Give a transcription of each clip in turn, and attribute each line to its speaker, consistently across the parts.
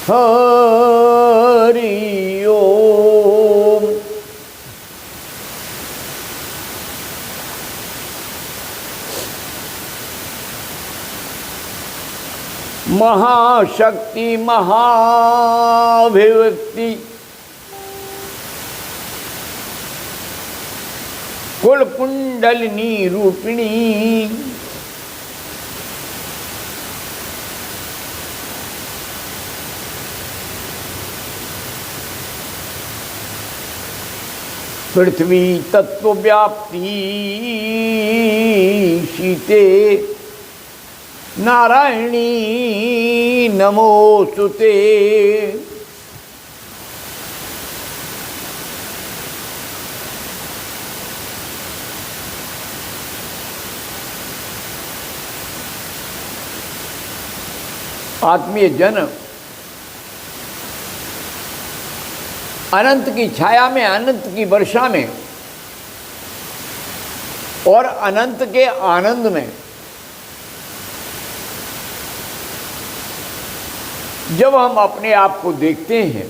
Speaker 1: हरि ओम। महाशक्ति महाभिव्यक्ति कुल कुंडलिनी रूपिणी पृथ्वी तत्व व्याप्ति शीते नारायणी नमोस्तुते। आत्मीय जन अनंत की छाया में, अनंत की वर्षा में और अनंत के आनंद में जब हम अपने आप को देखते हैं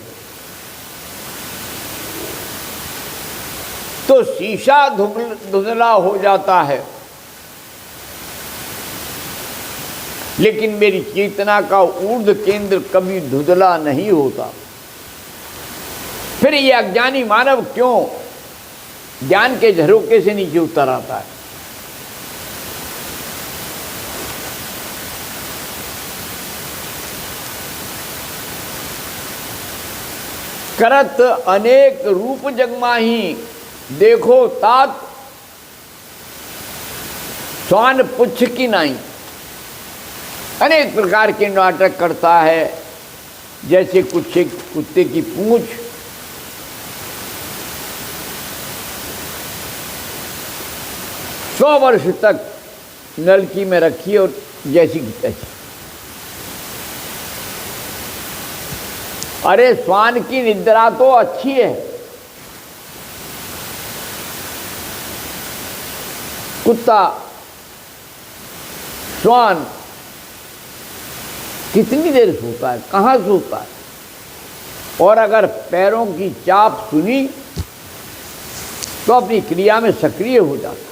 Speaker 1: तो शीशा धुंधला हो जाता है, लेकिन मेरी चेतना का ऊर्ध्व केंद्र कभी धुंधला नहीं होता। फिर ये अज्ञानी मानव क्यों ज्ञान के झरोके से नीचे उतर आता है? करत अनेक रूप जगमाही देखो तात स्वान पुच्छ की नाई। अनेक प्रकार के नाटक करता है, जैसे कुत्ते की पूंछ, 100 वर्ष तक नलकी में रखी और जैसी की तैसी। अरे श्वान की निद्रा तो अच्छी है, कुत्ता श्वान कितनी देर सोता है, कहाँ सोता है? और अगर पैरों की चाप सुनी तो अपनी क्रिया में सक्रिय हो जाता।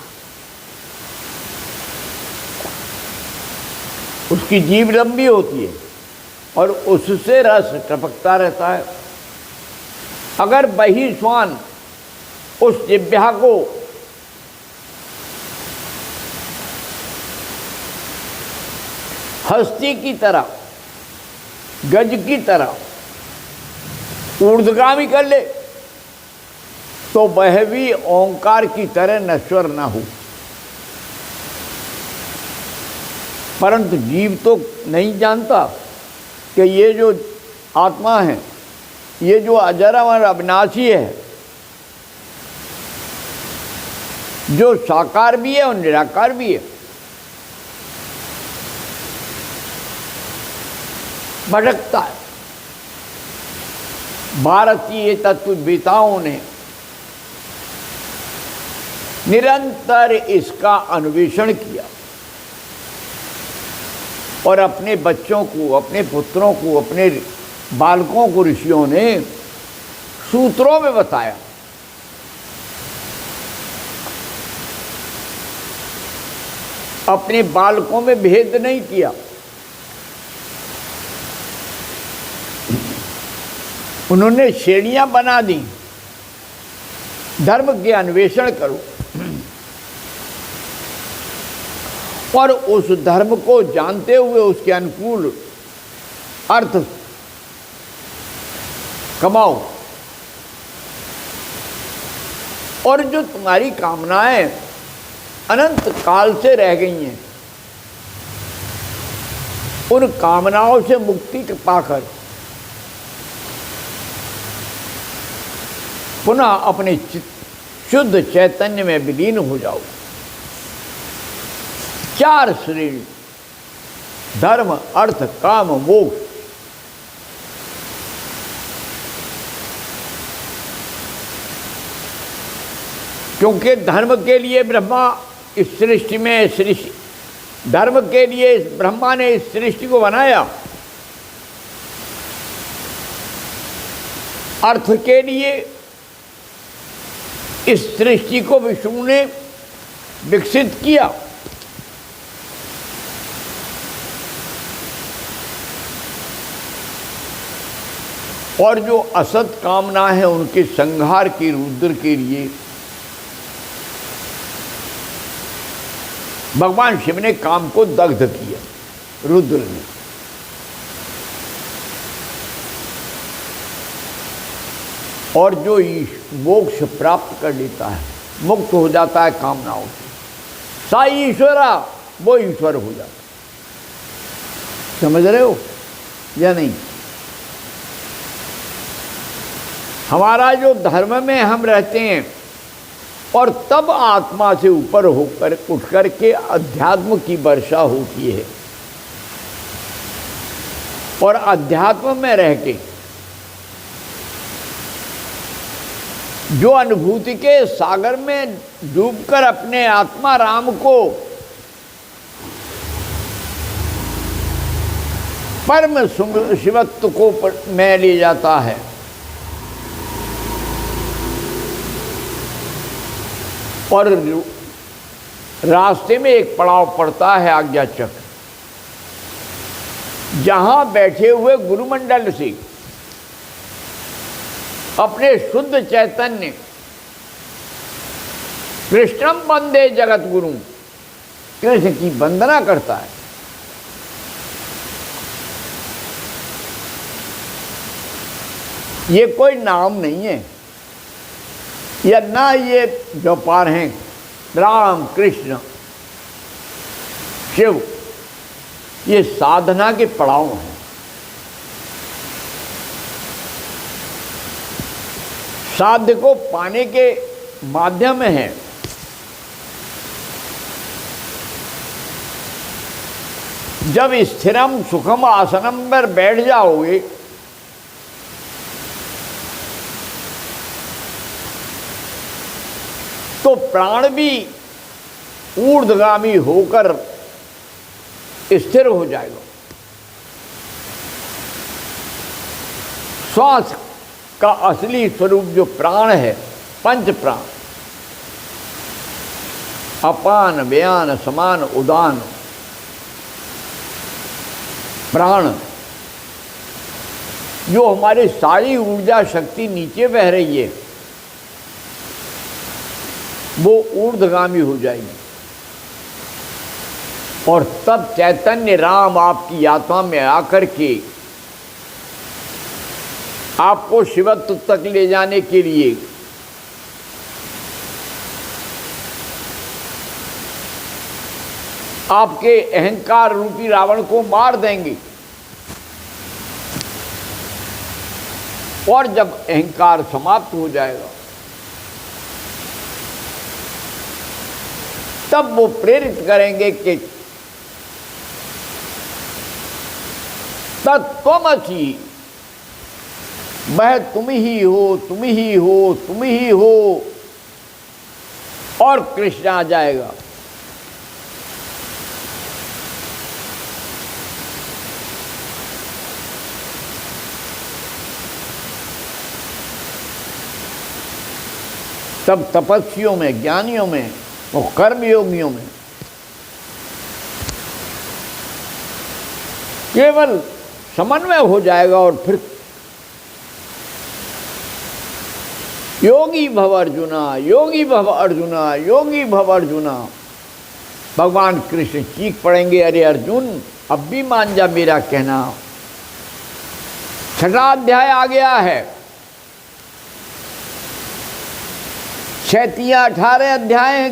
Speaker 1: उसकी जीभ लंबी होती है और उससे रस टपकता रहता है। अगर वही श्वान उस जिह्वा को हस्ती की तरह, गज की तरह ऊर्ध्वगामी कर ले तो वह भी ओंकार की तरह नश्वर न हो। परंतु जीव तो नहीं जानता कि ये जो आत्मा है, ये जो अजर और अविनाशी है, जो साकार भी है और निराकार भी है, भटकता है। भारतीय तत्ववेताओं ने निरंतर इसका अन्वेषण किया और अपने बच्चों को, अपने पुत्रों को, अपने बालकों को ऋषियों ने सूत्रों में बताया। अपने बालकों में भेद नहीं किया। उन्होंने श्रेणियां बना दी, धर्म के अन्वेषण करो और उस धर्म को जानते हुए उसके अनुकूल अर्थ कमाओ। और जो तुम्हारी कामनाएं अनंत काल से रह गई हैं, उन कामनाओं से मुक्ति पाकर पुनः अपने शुद्ध चैतन्य में विलीन हो जाओ। 4 श्रेणी, धर्म, अर्थ, काम, मोक्ष। क्योंकि धर्म के लिए ब्रह्मा इस सृष्टि में धर्म के लिए ब्रह्मा ने इस सृष्टि को बनाया अर्थ के लिए इस सृष्टि को विष्णु ने विकसित किया। और जो असत कामना है उनके संहार के रुद्र के लिए भगवान शिव ने काम को दग्ध किया, रुद्र ने। और जो मोक्ष प्राप्त कर लेता है, मुक्त हो जाता है कामनाओं से, सा ईश्वरा, वो ईश्वर हो जाता है। समझ रहे हो या नहीं? हमारा जो धर्म में हम रहते हैं और तब आत्मा से ऊपर होकर उठ कर के अध्यात्म की वर्षा होती है, और अध्यात्म में रह के जो अनुभूति के सागर में डूबकर अपने आत्मा राम को परम शिवत्व को में ले जाता है, और रास्ते में एक पड़ाव पड़ता है आज्ञा चक्र, जहां बैठे हुए गुरुमंडल से अपने शुद्ध चैतन्य कृष्णम वंदे जगत गुरु, कृष्ण की वंदना करता है। ये कोई नाम नहीं है, या ना ये जो पार हैं राम कृष्ण शिव, ये साधना के पड़ाव हैं। साध्य को पाने के माध्यम है। जब स्थिरम सुखम आसनम पर बैठ जाओगे तो प्राण भी ऊर्ध्वगामी होकर स्थिर हो जाएगा। श्वास का असली स्वरूप जो प्राण है, पंच प्राण, अपान व्यान समान उदान प्राण, जो हमारी सारी ऊर्जा शक्ति नीचे बह रही है, वो ऊर्ध्वगामी हो जाएगी। और तब चैतन्य राम आपकी आत्मा में आकर के आपको शिवत्व तक ले जाने के लिए आपके अहंकार रूपी रावण को मार देंगे। और जब अहंकार समाप्त हो जाएगा तब वो प्रेरित करेंगे कि तत्त्वमसि, वह तुम ही हो, तुम ही हो, तुम ही हो। और कृष्ण आ जाएगा। तब तपस्वियों में, ज्ञानियों में और कर्मयोगियों में केवल समन्वय हो जाएगा। और फिर योगी भव अर्जुना, योगी भव अर्जुना, योगी भव अर्जुना। भगवान कृष्ण चीख पड़ेंगे, अरे अर्जुन अब भी मान जा मेरा कहना। छठा अध्याय आ गया है, 6 या 18 अध्याय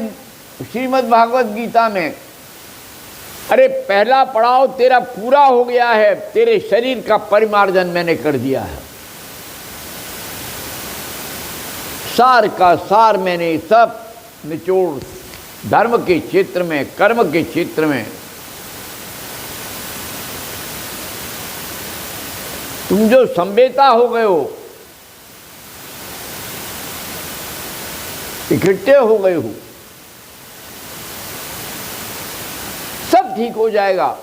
Speaker 1: श्रीमद् भागवत गीता में। अरे पहला पड़ाव तेरा पूरा हो गया है, तेरे शरीर का परिमार्जन मैंने कर दिया है। सार का सार मैंने सब निचोड़, धर्म के क्षेत्र में, कर्म के क्षेत्र में। तुम जो संवेता हो गए हो, इकट्ठे हो गए हो, सब ठीक हो जाएगा।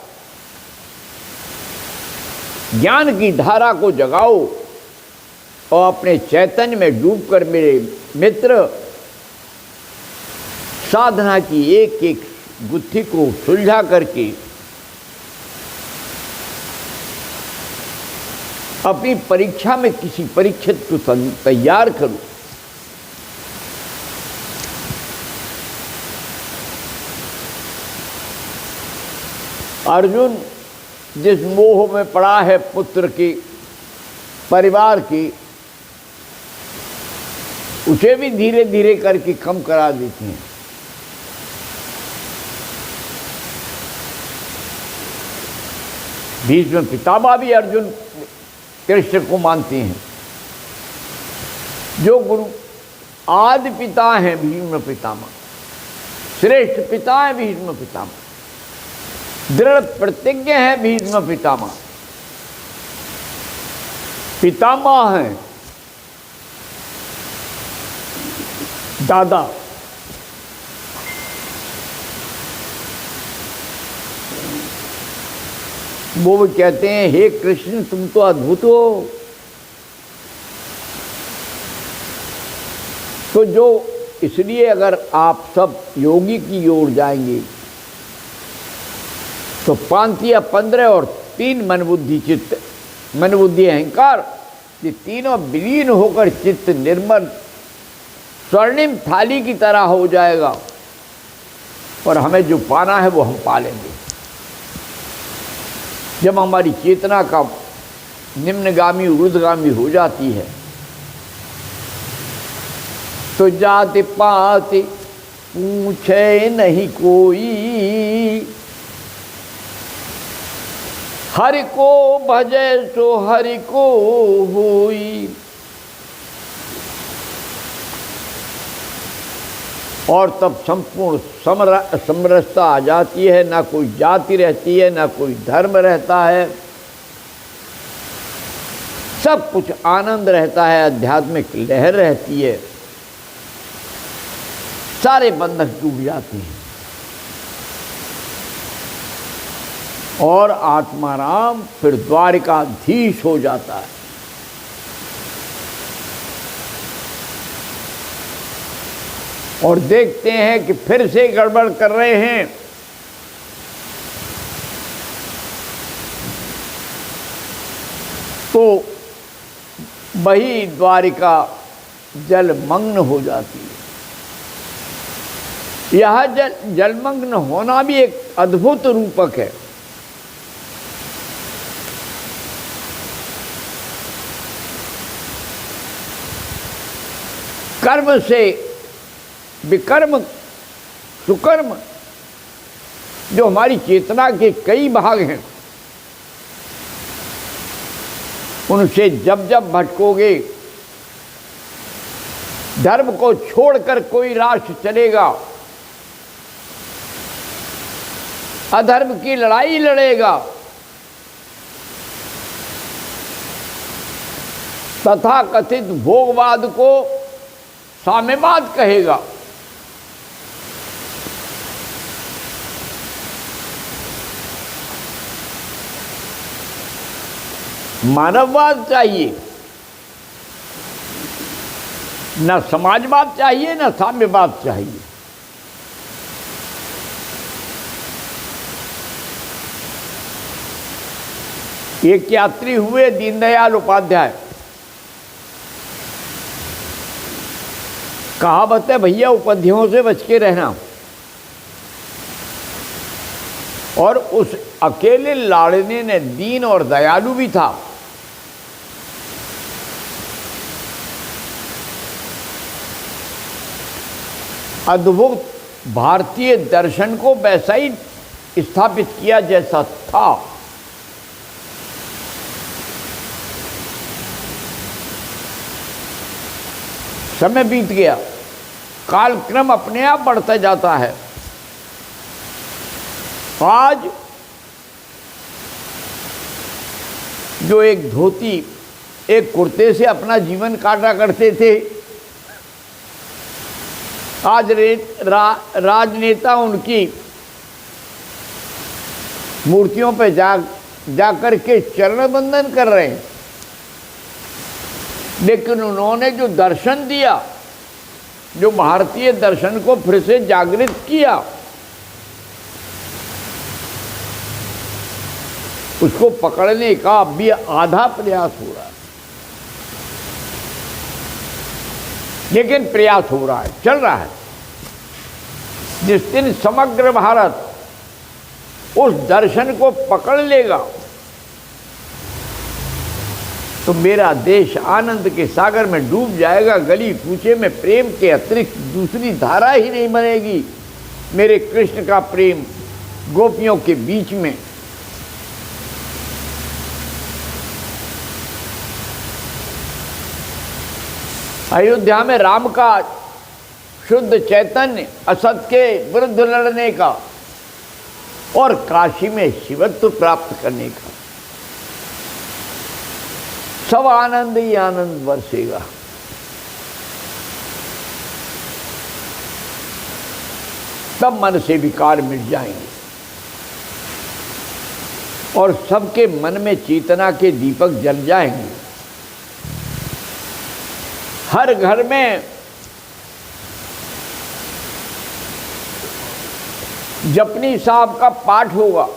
Speaker 1: ज्ञान की धारा को जगाओ, और अपने चैतन्य में डूबकर मेरे मित्र साधना की एक एक गुत्थी को सुलझा करके अपनी परीक्षा में किसी परीक्षित को तैयार करूं। अर्जुन जिस मोह में पड़ा है पुत्र की, परिवार की, उसे भी धीरे धीरे करके कम करा देते हैं। भीष्म पितामह भी अर्जुन कृष्ण को मानते हैं। जो गुरु आदि पिता हैं भीष्म पितामह, श्रेष्ठ पिता है भीष्म पितामह, दृढ़ प्रतिज्ञ है भीष्म पितामह, पितामह हैं दादा। वो भी कहते हैं हे कृष्ण तुम तो अद्भुत हो। तो जो इसलिए अगर आप सब योगी की ओर जाएंगे तो 5 या 15 और 3 मन बुद्धि चित्त, मन बुद्धि अहंकार, ये तीनों विलीन होकर चित्त निर्मल स्वर्णिम थाली की तरह हो जाएगा और हमें जो पाना है वो हम पा लेंगे। जब हमारी चेतना का निम्नगामी ऊर्ध्वगामी हो जाती है तो जाति पाति पूछे नहीं कोई, हरि को भजे सो हरि को होई। और तब संपूर्ण समरसता आ जाती है, ना कोई जाति रहती है, ना कोई धर्म रहता है, सब कुछ आनंद रहता है, आध्यात्मिक लहर रहती है, सारे बंधन टूट जाते हैं और आत्माराम फिर द्वारिकाधीश हो जाता है। और देखते हैं कि फिर से गड़बड़ कर रहे हैं, तो वही द्वारिका जलमग्न हो जाती है। यह जलमग्न होना भी एक अद्भुत रूपक है। कर्म से विकर्म सुकर्म, जो हमारी चेतना के कई भाग हैं, उनसे जब जब भटकोगे, धर्म को छोड़कर कोई राष्ट्र चलेगा, अधर्म की लड़ाई लड़ेगा, तथा कथित भोगवाद को साम्यवाद कहेगा, मानववाद चाहिए, न समाजवाद चाहिए, न साम्यवाद चाहिए। एक यात्री हुए दीनदयाल उपाध्याय, कहावत है भैया उपाधियों से बच के रहना। और उस अकेले लाड़ने ने दीन और दयालु भी था। अद्भुत भारतीय दर्शन को वैसा ही स्थापित किया जैसा था। समय बीत गया, कालक्रम अपने आप बढ़ता जाता है। आज जो एक धोती एक कुर्ते से अपना जीवन काटा करते थे, आज राजनेता उनकी मूर्तियों पे जा कर के चरण बंदन कर रहे हैं। लेकिन उन्होंने जो दर्शन दिया, जो भारतीय दर्शन को फिर से जागृत किया, उसको पकड़ने का अब भी आधा प्रयास हो रहा है, लेकिन प्रयास हो रहा है, चल रहा है। जिस दिन समग्र भारत उस दर्शन को पकड़ लेगा तो मेरा देश आनंद के सागर में डूब जाएगा। गली कूचे में प्रेम के अतिरिक्त दूसरी धारा ही नहीं बनेगी। मेरे कृष्ण का प्रेम गोपियों के बीच में। अयोध्या में राम का शुद्ध चैतन्य असत के विरुद्ध लड़ने का और काशी में शिवत्व प्राप्त करने का, सब आनंद ही आनंद बरसेगा। तब मन से विकार मिट जाएंगे और सबके मन में चेतना के दीपक जल जाएंगे। हर घर में जपनी साहब का पाठ होगा,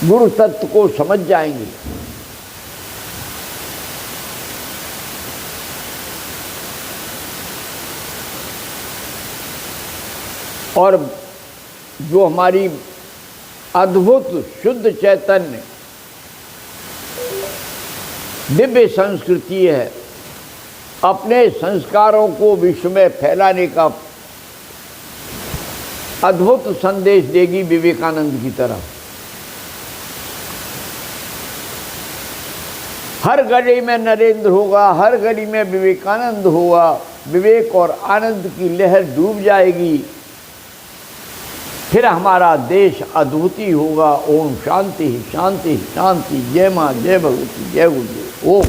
Speaker 1: गुरु तत्व को समझ जाएंगे। और जो हमारी अद्भुत शुद्ध चैतन्य दिव्य संस्कृति है, अपने संस्कारों को विश्व में फैलाने का अद्भुत संदेश देगी विवेकानंद की तरह। हर गली में नरेंद्र होगा, हर गली में विवेकानंद होगा। विवेक और आनंद की लहर डूब जाएगी, फिर हमारा देश अद्भुती होगा। ओम शांति शांति शांति। जय मां, जय भगवती, जय गुरुदेव। ओम।